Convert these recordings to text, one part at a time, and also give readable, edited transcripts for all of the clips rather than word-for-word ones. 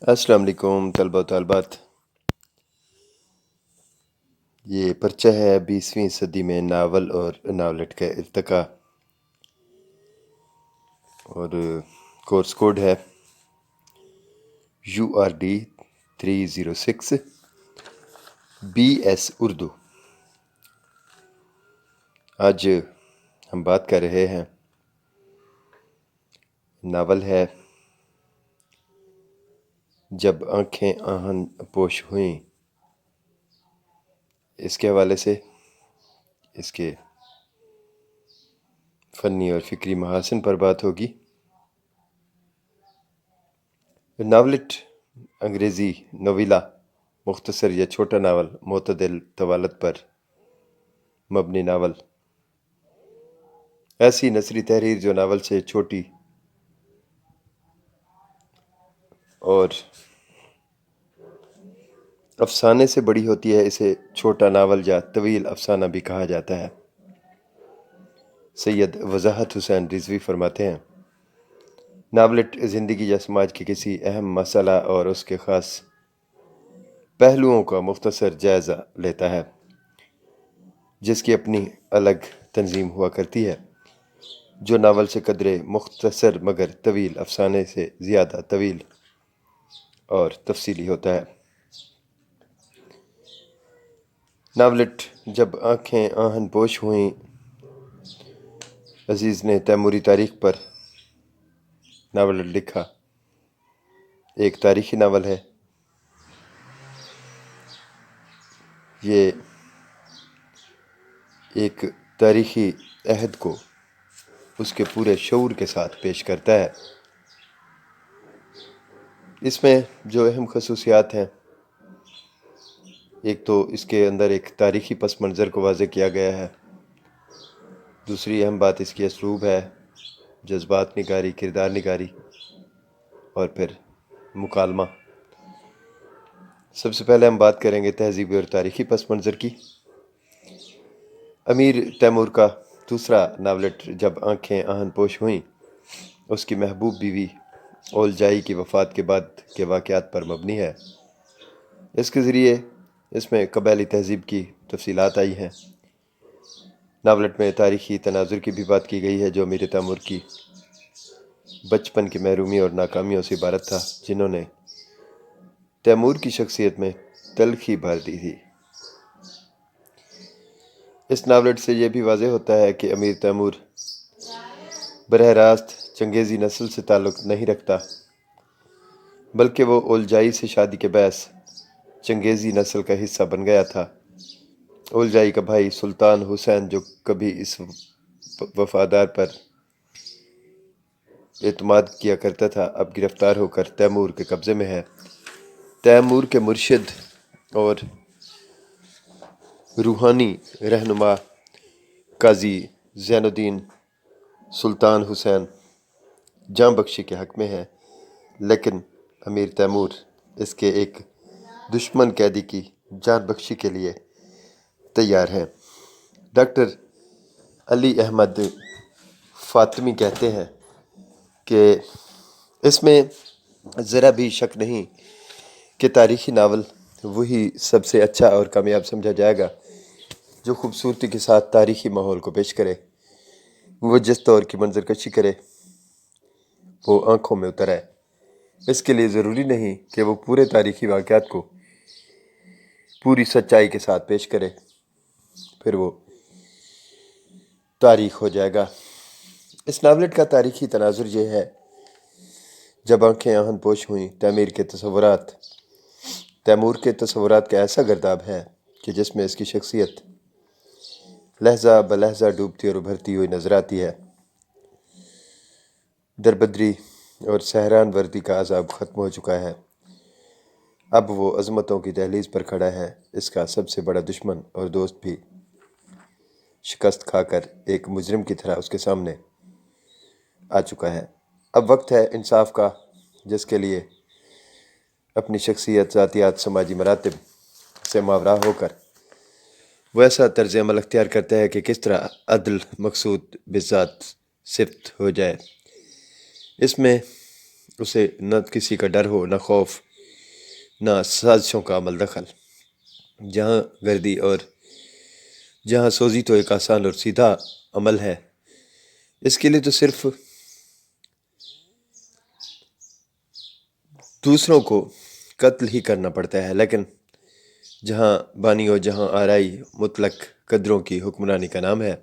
السلام علیکم طلبہ و طالبات۔ یہ پرچہ ہے 20ویں صدی میں ناول اور ناولٹ کا ارتقاء، اور کورس کوڈ ہے URD 306 BS اردو۔ آج ہم بات کر رہے ہیں، ناول ہے جب آنکھیں آہن پوش ہوئیں۔ اس کے حوالے سے اس کے فنی اور فکری محاسن پر بات ہوگی۔ ناولٹ انگریزی نویلا، مختصر یا چھوٹا ناول، معتدل طوالت پر مبنی ناول، ایسی نثری تحریر جو ناول سے چھوٹی اور افسانے سے بڑی ہوتی ہے، اسے چھوٹا ناول یا طویل افسانہ بھی کہا جاتا ہے۔ سید وضاحت حسین رضوی فرماتے ہیں، ناولٹ زندگی یا سماج کے کسی اہم مسئلہ اور اس کے خاص پہلوؤں کا مختصر جائزہ لیتا ہے، جس کی اپنی الگ تنظیم ہوا کرتی ہے، جو ناول سے قدرے مختصر مگر طویل افسانے سے زیادہ طویل اور تفصیلی ہوتا ہے۔ ناولٹ جب آنکھیں آہن پوش ہوئیں عزیز نے تیموری تاریخ پر ناول لکھا۔ ایک تاریخی ناول ہے۔ یہ ایک تاریخی عہد کو اس کے پورے شعور کے ساتھ پیش کرتا ہے۔ اس میں جو اہم خصوصیات ہیں، ایک تو اس کے اندر ایک تاریخی پس منظر کو واضح کیا گیا ہے۔ دوسری اہم بات اس کی اسلوب ہے، جذبات نگاری، کردار نگاری اور پھر مکالمہ۔ سب سے پہلے ہم بات کریں گے تہذیبی اور تاریخی پس منظر کی۔ امیر تیمور کا دوسرا ناولٹ جب آنکھیں آہن پوش ہوئیں، اس کی محبوب بیوی اولجائی کی وفات کے بعد کے واقعات پر مبنی ہے۔ اس کے ذریعے اس میں قبائلی تہذیب کی تفصیلات آئی ہیں۔ ناولٹ میں تاریخی تناظر کی بھی بات کی گئی ہے، جو امیر تیمور کی بچپن کی محرومی اور ناکامیوں سے عبارت تھا، جنہوں نے تیمور کی شخصیت میں تلخی بھر دی تھی۔ اس ناولٹ سے یہ بھی واضح ہوتا ہے کہ امیر تیمور براہ راست چنگیزی نسل سے تعلق نہیں رکھتا، بلکہ وہ اولجائی سے شادی کے باعث چنگیزی نسل کا حصہ بن گیا تھا۔ اولجائی کا بھائی سلطان حسین، جو کبھی اس وفادار پر اعتماد کیا کرتا تھا، اب گرفتار ہو کر تیمور کے قبضے میں ہے۔ تیمور کے مرشد اور روحانی رہنما قاضی زین الدین سلطان حسین جاں بخشی کے حق میں ہے، لیکن امیر تیمور اس کے ایک دشمن قیدی کی جان بخشی کے لیے تیار ہیں۔ ڈاکٹر علی احمد فاطمی کہتے ہیں کہ اس میں ذرا بھی شک نہیں کہ تاریخی ناول وہی سب سے اچھا اور کامیاب سمجھا جائے گا جو خوبصورتی کے ساتھ تاریخی ماحول کو پیش کرے۔ وہ جس دور کی منظر کشی کرے وہ آنکھوں میں اتر آئے۔ اس کے لیے ضروری نہیں کہ وہ پورے تاریخی واقعات کو پوری سچائی کے ساتھ پیش کرے، پھر وہ تاریخ ہو جائے گا۔ اس ناولٹ کا تاریخی تناظر یہ ہے، جب آنکھیں آہن پوش ہوئیں تیمور کے تصورات کا ایسا گرداب ہے کہ جس میں اس کی شخصیت لہجہ بلہجہ ڈوبتی اور ابھرتی ہوئی نظر آتی ہے۔ دربدری اور سہران وردی کا عذاب ختم ہو چکا ہے، اب وہ عظمتوں کی دہلیز پر کھڑا ہے۔ اس کا سب سے بڑا دشمن اور دوست بھی شکست کھا کر ایک مجرم کی طرح اس کے سامنے آ چکا ہے۔ اب وقت ہے انصاف کا، جس کے لیے اپنی شخصیت، ذاتیات، سماجی مراتب سے ماورا ہو کر وہ ایسا طرز عمل اختیار کرتا ہے کہ کس طرح عدل مقصود بذات صفت ہو جائے۔ اس میں اسے نہ کسی کا ڈر ہو، نہ خوف نہ سازشوں کا عمل دخل۔ جہاں گردی اور جہاں سوزی تو ایک آسان اور سیدھا عمل ہے، اس کے لیے تو صرف دوسروں کو قتل ہی کرنا پڑتا ہے، لیکن جہاں بانی و جہاں آرائی مطلق قدروں کی حکمرانی کا نام ہے،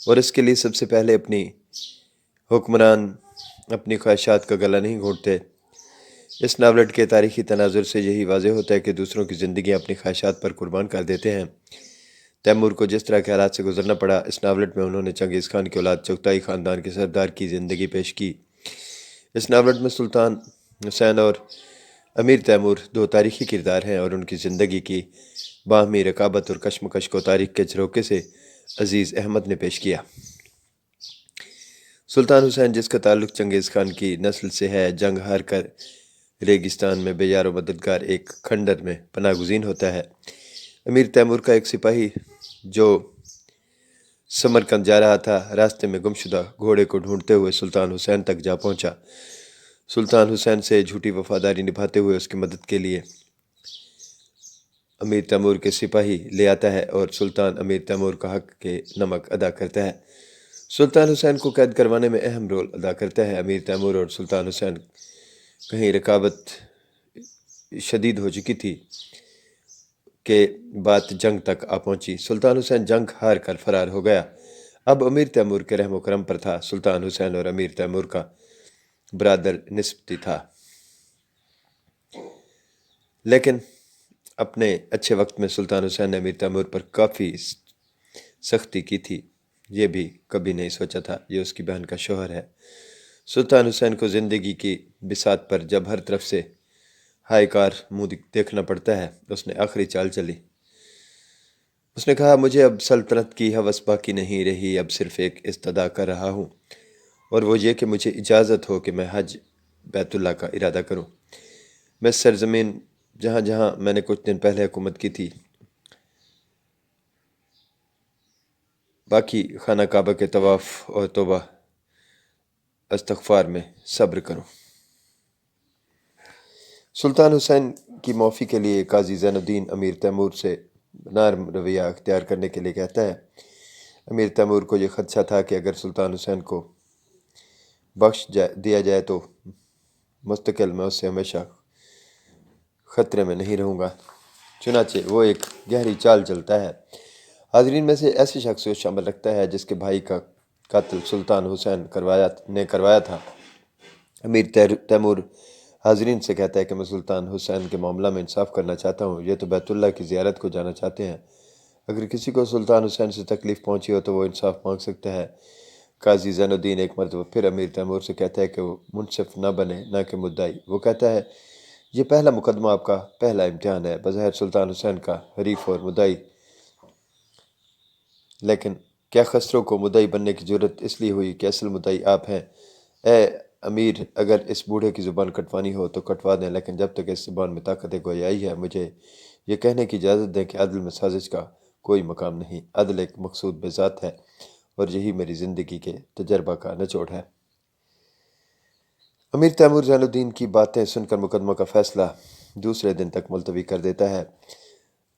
اور اس کے لیے سب سے پہلے حکمران اپنی خواہشات کا گلا نہیں گھونٹتے۔ اس ناولٹ کے تاریخی تناظر سے یہی واضح ہوتا ہے کہ دوسروں کی زندگیاں اپنی خواہشات پر قربان کر دیتے ہیں۔ تیمور کو جس طرح کے حالات سے گزرنا پڑا، اس ناولٹ میں انہوں نے چنگیز خان کی اولاد چغتائی خاندان کے سردار کی زندگی پیش کی۔ اس ناولٹ میں سلطان حسین اور امیر تیمور دو تاریخی کردار ہیں، اور ان کی زندگی کی باہمی رقابت اور کشمکش کو تاریخ کے جھروکے سے عزیز احمد نے پیش کیا۔ سلطان حسین، جس کا تعلق چنگیز خان کی نسل سے ہے، جنگ ہار کر ریگستان میں بے یار و مددگار ایک کھنڈر میں پناہ گزین ہوتا ہے۔ امیر تیمور کا ایک سپاہی جو سمرقند جا رہا تھا، راستے میں گمشدہ گھوڑے کو ڈھونڈتے ہوئے سلطان حسین تک جا پہنچا۔ سلطان حسین سے جھوٹی وفاداری نبھاتے ہوئے اس کی مدد کے لیے امیر تیمور کے سپاہی لے آتا ہے، اور سلطان امیر تیمور کا حق کے نمک ادا کرتا ہے۔ سلطان حسین کو قید کروانے میں اہم رول ادا کرتا ہے۔ امیر تیمور اور سلطان حسین کہیں رقابت شدید ہو چکی تھی کہ بات جنگ تک آ پہنچی۔ سلطان حسین جنگ ہار کر فرار ہو گیا۔ اب امیر تیمور کے رحم و کرم پر تھا۔ سلطان حسین اور امیر تیمور کا برادر نسبتی تھا، لیکن اپنے اچھے وقت میں سلطان حسین نے امیر تیمور پر کافی سختی کی تھی۔ یہ بھی کبھی نہیں سوچا تھا یہ اس کی بہن کا شوہر ہے۔ سلطان حسین کو زندگی کی بساط پر جب ہر طرف سے ہائے کار منہ دیکھنا پڑتا ہے، اس نے آخری چال چلی۔ اس نے کہا، مجھے اب سلطنت کی ہوس باقی نہیں رہی، اب صرف ایک استدعا کر رہا ہوں، اور وہ یہ کہ مجھے اجازت ہو کہ میں حج بیت اللہ کا ارادہ کروں۔ میں سرزمین جہاں جہاں میں نے کچھ دن پہلے حکومت کی تھی، باقی خانہ کعبہ کے طواف اور توبہ استغفار میں صبر کروں۔ سلطان حسین کی معافی کے لیے قاضی زین الدین امیر تیمور سے نرم رویہ اختیار کرنے کے لیے کہتا ہے۔ امیر تیمور کو یہ خدشہ تھا کہ اگر سلطان حسین کو بخش دیا جائے تو مستقل میں اس سے ہمیشہ خطرے میں نہیں رہوں گا، چنانچہ وہ ایک گہری چال چلتا ہے۔ حاضرین میں سے ایسے شخص کو شامل رکھتا ہے جس کے بھائی کا قتل سلطان حسین نے کروایا تھا۔ امیر تیمور حاضرین سے کہتا ہے کہ میں سلطان حسین کے معاملہ میں انصاف کرنا چاہتا ہوں، یہ تو بیت اللہ کی زیارت کو جانا چاہتے ہیں، اگر کسی کو سلطان حسین سے تکلیف پہنچی ہو تو وہ انصاف مانگ سکتا ہے۔ قاضی زین الدین ایک مرتبہ پھر امیر تیمور سے کہتا ہے کہ وہ منصف نہ بنے، نہ کہ مدعی۔ وہ کہتا ہے، یہ پہلا مقدمہ آپ کا پہلا امتحان ہے، بظاہر سلطان حسین کا حریف اور مدعی، لیکن کیا خسرو کو مدعی بننے کی جرت اس لیے ہوئی کہ اصل مدعی آپ ہیں؟ اے امیر، اگر اس بوڑھے کی زبان کٹوانی ہو تو کٹوا دیں، لیکن جب تک اس زبان میں طاقت گویائی ہے، مجھے یہ کہنے کی اجازت دیں کہ عدل میں سازش کا کوئی مقام نہیں۔ عدل ایک مقصود بذات ہے، اور یہی میری زندگی کے تجربہ کا نچوڑ ہے۔ امیر تیمور زین الدین کی باتیں سن کر مقدمہ کا فیصلہ دوسرے دن تک ملتوی کر دیتا ہے۔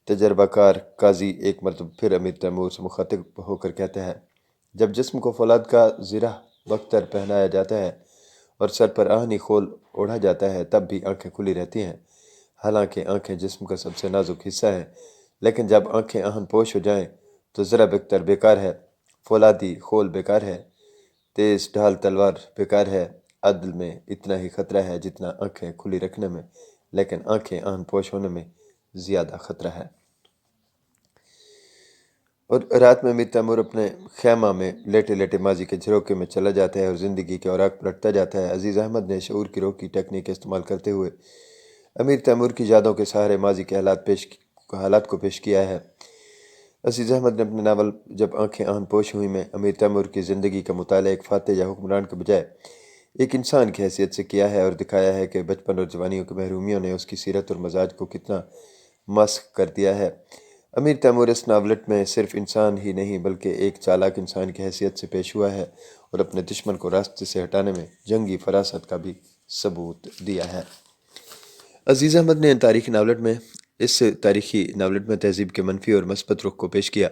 تجربہ کار قاضی ایک مرتبہ پھر امیر تیمور سے مخاطب ہو کر کہتا ہے، جب جسم کو فولاد کا زرہ بختر پہنایا جاتا ہے اور سر پر آہنی خول اوڑھا جاتا ہے، تب بھی آنکھیں کھلی رہتی ہیں، حالانکہ آنکھیں جسم کا سب سے نازک حصہ ہیں، لیکن جب آنکھیں آہن پوش ہو جائیں تو زرہ بختر بیکار ہے، فولادی خول بیکار ہے، تیز ڈھال تلوار بیکار ہے۔ عدل میں اتنا ہی خطرہ ہے جتنا آنکھیں کھلی رکھنے میں، لیکن آنکھیں آہن پوش ہونے میں زیادہ خطرہ ہے۔ اور رات میں امیر تیمور اپنے خیمہ میں لیٹے لیٹے ماضی کے جھروکے میں چلا جاتا ہے اور زندگی کے اوراق پلٹتا جاتا ہے۔ عزیز احمد نے شعور کی روح کی ٹیکنیک استعمال کرتے ہوئے امیر تیمور کی یادوں کے سہارے ماضی کے حالات کو پیش کیا ہے۔ عزیز احمد نے اپنے ناول جب آنکھیں آہن پوش ہوئی میں امیر تیمور کی زندگی کا مطالعہ ایک فاتح یا حکمران کے بجائے ایک انسان کی حیثیت سے کیا ہے، اور دکھایا ہے کہ بچپن اور جوانیوں کی محرومیوں نے اس کی سیرت اور مزاج کو کتنا مسخ کر دیا ہے۔ امیر تیمور اس ناولٹ میں صرف انسان ہی نہیں بلکہ ایک چالاک انسان کی حیثیت سے پیش ہوا ہے، اور اپنے دشمن کو راستے سے ہٹانے میں جنگی فراست کا بھی ثبوت دیا ہے۔ عزیز احمد نے اس تاریخی ناولٹ میں تہذیب کے منفی اور مثبت رخ کو پیش کیا۔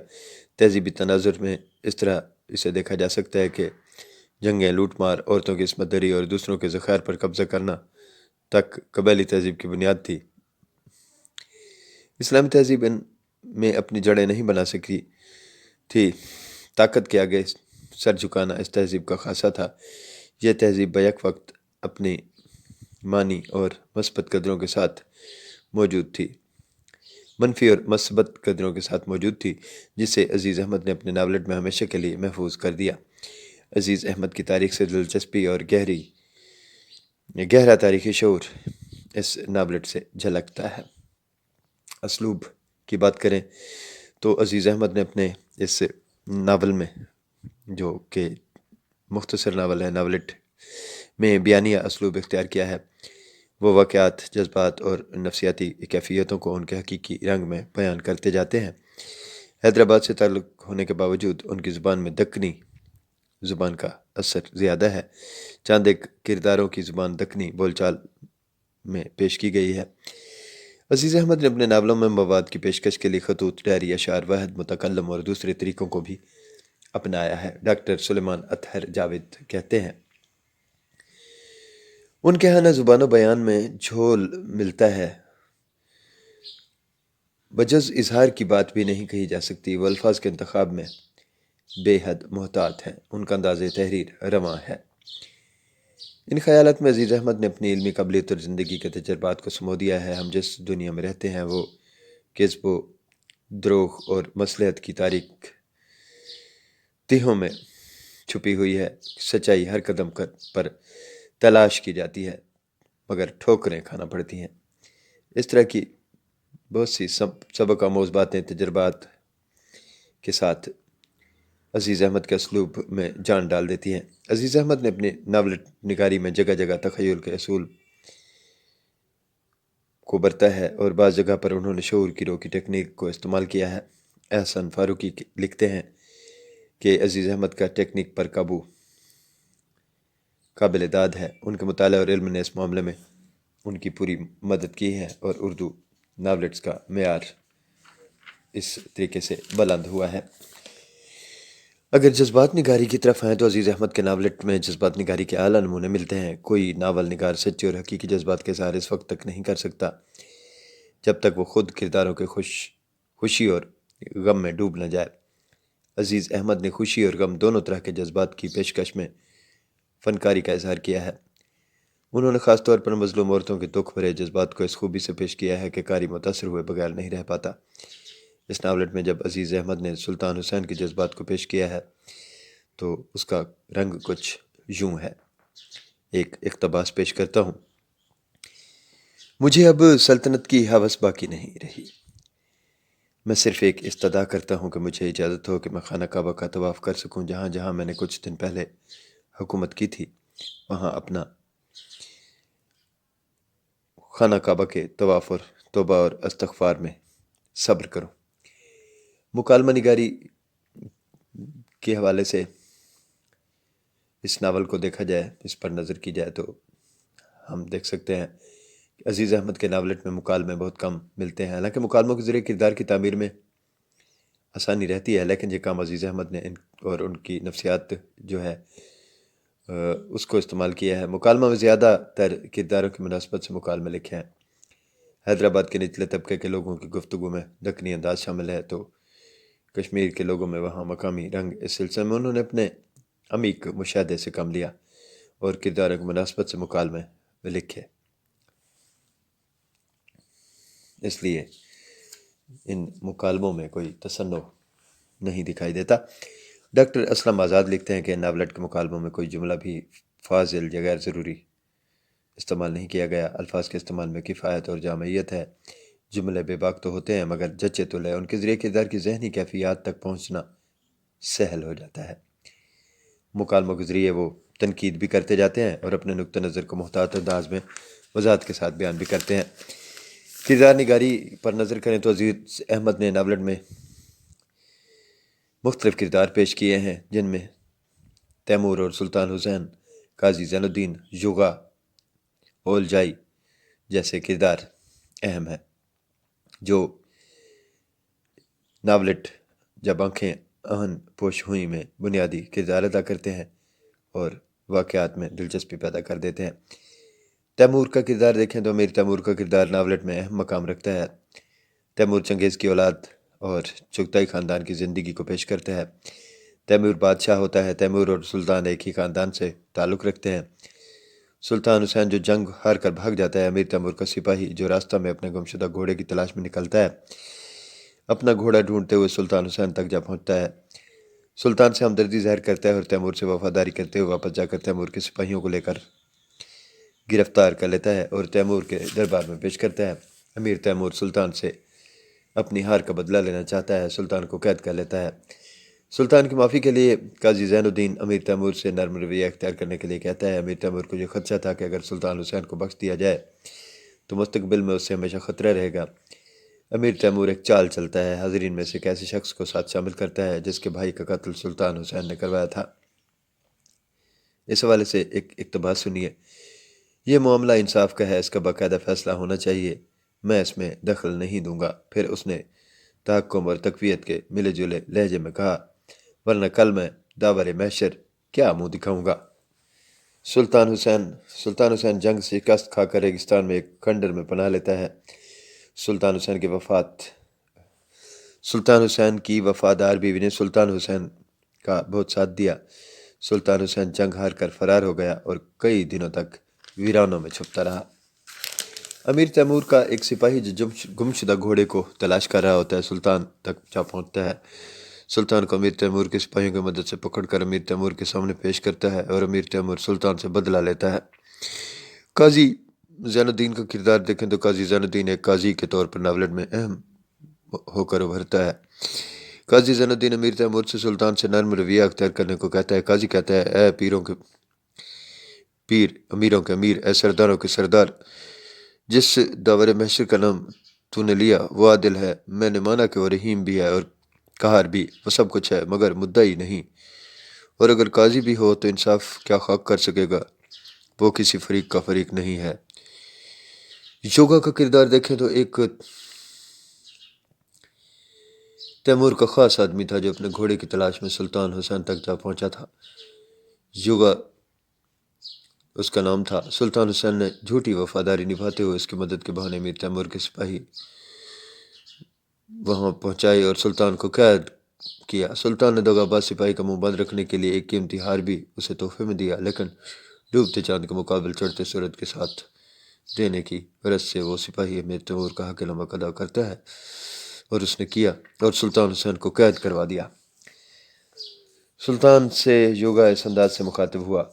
تہذیبی تناظر میں اس طرح اسے دیکھا جا سکتا ہے کہ جنگیں، لوٹ مار، عورتوں کی عصمت دری اور دوسروں کے ذخائر پر قبضہ کرنا تک قبائلی تہذیب کی بنیاد تھی۔ اسلامی تہذیب ان میں اپنی جڑیں نہیں بنا سکی تھی۔ طاقت کے آگے سر جھکانا اس تہذیب کا خاصہ تھا۔ یہ تہذیب بیک وقت اپنی معنی اور مثبت قدروں کے ساتھ موجود تھی، منفی اور مثبت قدروں کے ساتھ موجود تھی، جسے عزیز احمد نے اپنے ناولٹ میں ہمیشہ کے لیے محفوظ کر دیا۔ عزیز احمد کی تاریخ سے دلچسپی اور گہرا تاریخی شعور اس ناولٹ سے جھلکتا ہے۔ اسلوب کی بات کریں تو عزیز احمد نے اپنے اس ناول میں، جو کہ مختصر ناول ہے، ناولٹ میں بیانیہ اسلوب اختیار کیا ہے۔ وہ واقعات، جذبات اور نفسیاتی کیفیتوں کو ان کے حقیقی رنگ میں بیان کرتے جاتے ہیں۔ حیدرآباد سے تعلق ہونے کے باوجود ان کی زبان میں دکنی زبان کا اثر زیادہ ہے۔ چند ایک کرداروں کی زبان دکنی بول چال میں پیش کی گئی ہے۔ عزیز احمد نے اپنے ناولوں میں مواد کی پیشکش کے لیے خطوط، ڈائری، اشعار، واحد متکلم اور دوسرے طریقوں کو بھی اپنایا ہے۔ ڈاکٹر سلیمان اطہر جاوید کہتے ہیں، ان کے ہاں نہ زبان و بیان میں جھول ملتا ہے، بجز اظہار کی بات بھی نہیں کہی جا سکتی۔ وہ الفاظ کے انتخاب میں بے حد محتاط ہیں، ان کا انداز تحریر رواں ہے۔ ان خیالات میں عزیز احمد نے اپنی علمی قابلیت اور زندگی کے تجربات کو سمو دیا ہے۔ ہم جس دنیا میں رہتے ہیں وہ کذب و دروغ اور مصلحت کی تاریک تہوں میں چھپی ہوئی ہے۔ سچائی ہر قدم پر تلاش کی جاتی ہے، مگر ٹھوکریں کھانا پڑتی ہیں۔ اس طرح کی بہت سی سبق آموز باتیں تجربات کے ساتھ عزیز احمد کے اسلوب میں جان ڈال دیتی ہیں۔ عزیز احمد نے اپنی ناولٹ نگاری میں جگہ جگہ تخیل کے اصول کو برتا ہے، اور بعض جگہ پر انہوں نے شعور کی رو کی ٹیکنیک کو استعمال کیا ہے۔ احسن فاروقی لکھتے ہیں کہ عزیز احمد کا ٹیکنیک پر قابو قابل داد ہے۔ ان کے مطالعہ اور علم نے اس معاملے میں ان کی پوری مدد کی ہے، اور اردو ناولٹس کا معیار اس طریقے سے بلند ہوا ہے۔ اگر جذبات نگاری کی طرف آئیں تو عزیز احمد کے ناولٹ میں جذبات نگاری کے اعلیٰ نمونے ملتے ہیں۔ کوئی ناول نگار سچے اور حقیقی جذبات کے اظہار اس وقت تک نہیں کر سکتا جب تک وہ خود کرداروں کے خوشی اور غم میں ڈوب نہ جائے۔ عزیز احمد نے خوشی اور غم دونوں طرح کے جذبات کی پیشکش میں فنکاری کا اظہار کیا ہے۔ انہوں نے خاص طور پر مظلوم عورتوں کے دکھ بھرے جذبات کو اس خوبی سے پیش کیا ہے کہ قاری متاثر ہوئے بغیر نہیں رہ پاتا۔ اس ناولٹ میں جب عزیز احمد نے سلطان حسین کے جذبات کو پیش کیا ہے تو اس کا رنگ کچھ یوں ہے۔ ایک اقتباس پیش کرتا ہوں۔ مجھے اب سلطنت کی ہوس باقی نہیں رہی، میں صرف ایک استدعا کرتا ہوں کہ مجھے اجازت ہو کہ میں خانہ کعبہ کا طواف کر سکوں، جہاں جہاں میں نے کچھ دن پہلے حکومت کی تھی، وہاں اپنا خانہ کعبہ کے طواف اور توبہ اور استغفار میں صبر کروں۔ مکالمہ نگاری کے حوالے سے اس ناول کو دیکھا جائے، اس پر نظر کی جائے تو ہم دیکھ سکتے ہیں کہ عزیز احمد کے ناولٹ میں مکالمے بہت کم ملتے ہیں۔ حالانکہ مکالموں کے ذریعے کردار کی تعمیر میں آسانی رہتی ہے، لیکن یہ کام عزیز احمد نے اور ان کی نفسیات جو ہے اس کو استعمال کیا ہے۔ مکالمہ میں زیادہ تر کرداروں کی مناسبت سے مکالمے لکھے ہیں۔ حیدرآباد کے نچلے طبقے کے لوگوں کی گفتگو میں دکنی انداز شامل ہے، تو کشمیر کے لوگوں میں وہاں مقامی رنگ۔ اس سلسلے میں انہوں نے اپنے عمیق مشاہدے سے کام لیا اور کرداروں کی مناسبت سے مکالمے لکھے، اس لیے ان مکالموں میں کوئی تصنع نہیں دکھائی دیتا۔ ڈاکٹر اسلم آزاد لکھتے ہیں کہ ناولٹ کے مکالموں میں کوئی جملہ بھی فاضل یا غیر ضروری استعمال نہیں کیا گیا۔ الفاظ کے استعمال میں کفایت اور جامعیت ہے۔ جملے بے باک تو ہوتے ہیں مگر جچے تلے، ان کے ذریعے کردار کی ذہنی کیفیات تک پہنچنا سہل ہو جاتا ہے۔ مکالموں کے ذریعے وہ تنقید بھی کرتے جاتے ہیں اور اپنے نقطہ نظر کو محتاط انداز میں وضاحت کے ساتھ بیان بھی کرتے ہیں۔ کردار نگاری پر نظر کریں تو عزیز احمد نے ناولٹ میں مختلف کردار پیش کیے ہیں، جن میں تیمور اور سلطان حسین، قاضی زین الدین، یغا، اولجائی، جیسے کردار اہم ہے، جو ناولٹ جب آنکھیں آہن پوش ہوئیں میں بنیادی کردار ادا کرتے ہیں اور واقعات میں دلچسپی پیدا کر دیتے ہیں۔ تیمور کا کردار دیکھیں تو امیر تیمور کا کردار ناولٹ میں اہم مقام رکھتا ہے۔ تیمور چنگیز کی اولاد اور چغتائی خاندان کی زندگی کو پیش کرتا ہے۔ تیمور بادشاہ ہوتا ہے۔ تیمور اور سلطان ایک ہی خاندان سے تعلق رکھتے ہیں۔ سلطان حسین جو جنگ ہار کر بھاگ جاتا ہے، امیر تیمور کا سپاہی جو راستہ میں اپنے گمشدہ گھوڑے کی تلاش میں نکلتا ہے، اپنا گھوڑا ڈھونڈتے ہوئے سلطان حسین تک جا پہنچتا ہے۔ سلطان سے ہمدردی ظاہر کرتا ہے اور تیمور سے وفاداری کرتے ہوئے واپس جا کر تیمور کے سپاہیوں کو لے کر گرفتار کر لیتا ہے اور تیمور کے دربار میں پیش کرتا ہے۔ امیر تیمور سلطان سے اپنی ہار کا بدلہ لینا چاہتا ہے، سلطان کو قید کر لیتا ہے۔ سلطان کی معافی کے لیے قاضی زین الدین امیر تیمور سے نرم رویہ اختیار کرنے کے لیے کہتا ہے۔ امیر تیمور کو یہ خدشہ تھا کہ اگر سلطان حسین کو بخش دیا جائے تو مستقبل میں اس سے ہمیشہ خطرہ رہے گا۔ امیر تیمور ایک چال چلتا ہے، حاضرین میں سے ایک ایسے شخص کو ساتھ شامل کرتا ہے جس کے بھائی کا قتل سلطان حسین نے کروایا تھا۔ اس حوالے سے ایک اقتباس سنیے: یہ معاملہ انصاف کا ہے، اس کا باقاعدہ فیصلہ ہونا چاہیے، میں اس میں دخل نہیں دوں گا۔ پھر اس نے تحکم اور تقویت کے ملے جلے لہجے میں کہا، ورنہ کل میں داور محشر کیا منہ دکھاؤں گا۔ سلطان حسین جنگ سے شکست کھا کر ریگستان میں ایک کھنڈر میں پناہ لیتا ہے۔ سلطان حسین کی وفادار بیوی نے سلطان حسین کا بہت ساتھ دیا۔ سلطان حسین جنگ ہار کر فرار ہو گیا اور کئی دنوں تک ویرانوں میں چھپتا رہا۔ امیر تیمور کا ایک سپاہی جو گمشدہ گھوڑے کو تلاش کر رہا ہوتا ہے، سلطان تک جا پہنچتا ہے۔ سلطان کو امیر تیمور کے سپاہیوں کی مدد سے پکڑ کر امیر تیمور کے سامنے پیش کرتا ہے اور امیر تیمور سلطان سے بدلہ لیتا ہے۔ قاضی زین الدین کا کردار دیکھیں تو قاضی زین الدین ایک قاضی کے طور پر ناولٹ میں اہم ہو کر ابھرتا ہے۔ قاضی زین الدین امیر تیمور سے سلطان سے نرم رویہ اختیار کرنے کو کہتا ہے۔ قاضی کہتا ہے، اے پیروں کے پیر، امیروں کے امیر، اے سرداروں کے سردار، جس داور محشر کا نام تو نے لیا وہ عادل ہے۔ میں نے مانا کہ وہ رحیم بھی ہے اور قہار بھی، وہ سب کچھ ہے مگر مدعی نہیں، اور اگر قاضی بھی ہو تو انصاف کیا خاک کر سکے گا، وہ کسی فریق کا فریق نہیں ہے۔ یوگا کا کردار دیکھیں تو ایک تیمور کا خاص آدمی تھا جو اپنے گھوڑے کی تلاش میں سلطان حسین تک جا پہنچا تھا۔ یوگا اس کا نام تھا۔ سلطان حسین نے جھوٹی وفاداری نبھاتے ہوئے اس کی مدد کے بہانے امیر تیمور کے سپاہی وہاں پہنچائے اور سلطان کو قید کیا۔ سلطان نے دغاباز سپاہی کا منہ بند رکھنے کے لیے ایک قیمتی ہار بھی اسے تحفے میں دیا، لیکن ڈوبتے چاند کے مقابل چڑھتے سورج کے ساتھ دینے کی غرض سے وہ سپاہی امیر تیمور کا حق الحق ادا کرتا ہے، اور اس نے کیا اور سلطان حسین کو قید کروا دیا۔ سلطان سے یوگا اس انداز سے مخاطب ہوا۔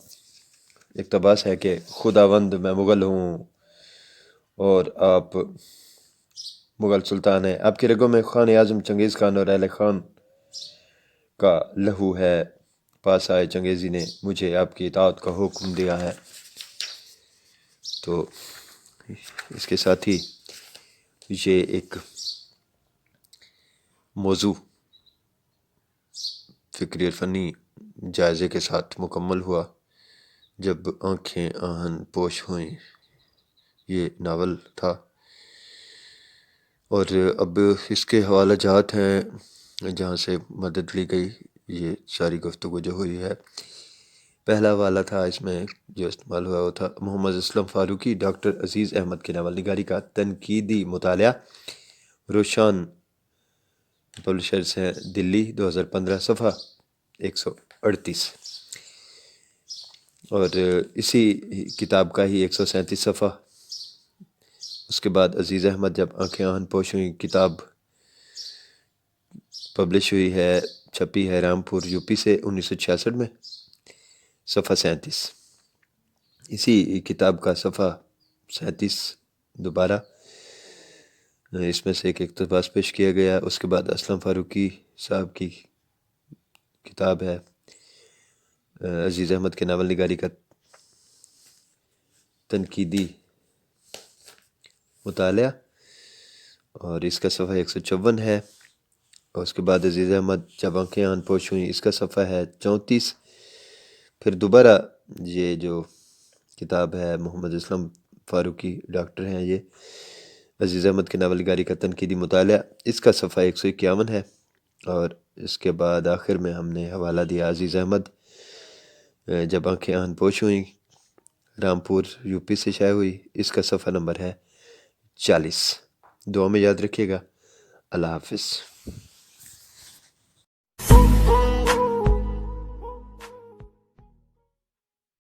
اقتباس ہے کہ خداوند میں مغل ہوں اور آپ مغل سلطان ہیں، آپ کی رگوں میں خان اعظم چنگیز خان اور اہل خان کا لہو ہے، پاس آئے چنگیزی نے مجھے آپ کی اطاعت کا حکم دیا ہے۔ تو اس کے ساتھ ہی یہ ایک موضوع فکری اور فنی جائزے کے ساتھ مکمل ہوا۔ جب آنکھیں آہن پوش ہوئیں، یہ ناول تھا، اور اب اس کے حوالہ جات ہیں جہاں سے مدد لی گئی۔ یہ ساری گفتگو جو ہوئی ہے، پہلا والا تھا، اس میں جو استعمال ہوا وہ تھا محمد اسلم فاروقی ڈاکٹر عزیز احمد کی ناول نگاری کا تنقیدی مطالعہ، روشان پبلشرز ہیں، دلی، 2015، صفحہ 138، اور اسی کتاب کا ہی 137 صفحہ۔ اس کے بعد عزیز احمد جب آنکھیں آہن پوش ہوئیں کتاب پبلش ہوئی ہے، چھپی ہے رامپور یوپی سے 1966 میں، صفحہ 37۔ اسی کتاب کا صفحہ 37 دوبارہ اس میں سے ایک اقتباس پیش کیا گیا۔ اس کے بعد اسلم فاروقی صاحب کی کتاب ہے عزیز احمد کے ناول نگاری کا تنقیدی مطالعہ، اور اس کا صفحہ 154 ہے۔ اور اس کے بعد عزیز احمد جب آنکھیں آہن پوش ہوئیں، اس کا صفحہ ہے 34۔ پھر دوبارہ یہ جو کتاب ہے محمد اسلم فاروقی ڈاکٹر ہیں یہ. عزیز احمد کی ناول نگاری کا تنقیدی مطالعہ، اس کا صفحہ 151 ہے. اور اس کے بعد آخر میں ہم نے حوالہ دیا عزیز احمد جب آنکھیں آن پوش ہوئیں، رامپور یو پی سے شائع ہوئی. اس کا صفحہ نمبر ہے 40. دعا میں یاد رکھیے گا. اللہ حافظ.